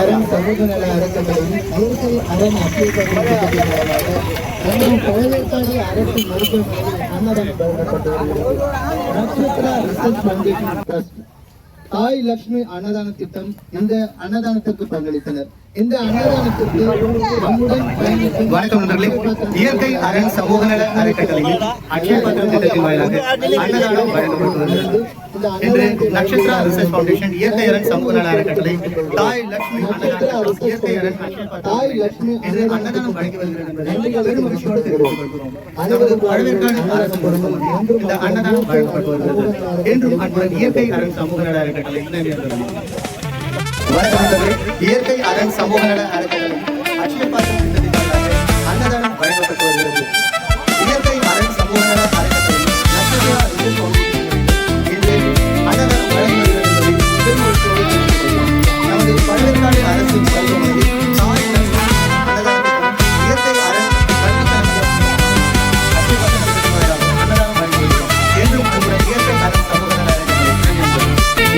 அரண் சமூக நல அறக்கட்டளையில் இயற்கை அரண் பழவேற்காடு அரசு மருத்துவமனையில் அன்னதானம் வழங்கப்பட்டு வருகிறது. நட்சத்திரா ரிசர்ச் ஃபவுண்டேஷன் ட்ரஸ்ட் தாய் லட்சுமி அன்னதான திட்டம் இந்த அன்னதானத்திற்கு பங்களித்தனர். இந்த அன்னதானத்திற்கு நம்முடன் வணக்கம் நண்பர்களே. இயற்கை அரண் சமூக நல அறக்கட்டளையில் அக்ஷய பாத்திரம் திட்டத்தின் வாயிலாக அன்னதானம் வழங்கப்பட்டு வருகிறது. இன்று நட்சத்திரா ரிசர்ச் ஃபவுண்டேஷன் இயற்கை அரண் சமூக நல அறக்கட்டளை தாய் லட்சுமி இயற்கை அரண் தாய் லட்சுமி அன்னதானம் வழங்கி வருகிறது என்பதை பெரும் மகிழ்ச்சியோடு தெரிவித்துக் கொள்கிறோம். நமது பழவேற்காடு அரசு மருத்துவமனையில் இந்த அன்னதானம் வழங்கப்பட்டு வருகிறது. என்றும் அன்புடன் இயற்கை அரண் சமூக நல அறக்கட்டளை. வணக்கம் நண்பர்களே. இயற்கை அரண் சமூக நல அறக்கட்டளை அக்ஷய பாத்திரம் திட்டத்தின் வாயிலாக அன்னதானம் வழங்கப்பட்டு வருகிறது. இயற்கை அரண் சமூக நல அறக்கட்டளை நட்சத்திரா ரிசர்ச் ஃபவுண்டேஷன் இன்று அன்னதானம் வழங்கி வருகிறது என்பதை பெருமகிழ்ச்சியோடு தெரிவித்துக் கொள்கிறோம். நமது பழவேற்காடு அரசு மருத்துவமனையில் தாய் லட்சுமி அன்னதான திட்டம் இயற்கை அரண் அக்ஷய பாத்திரம் திட்டத்தின் வாயிலாக அன்னதானம் வழங்கி வருகிறோம். என்றும் உங்களுடைய இயற்கை அரண் சமூக நல அறக்கட்டளை.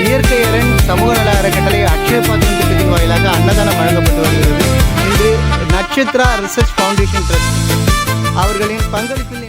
இயற்கை அரண் சமூக நல அறக்கட்டளை அக்ஷய பாத்திரம் திட்டத்தின் வாயிலாக அன்னதானம் வழங்கப்பட்டு வருகிறது. இது நட்சத்திரா ரிசர்ச் ஃபவுண்டேஷன் ட்ரஸ்ட் அவர்களின் பங்களிப்பில்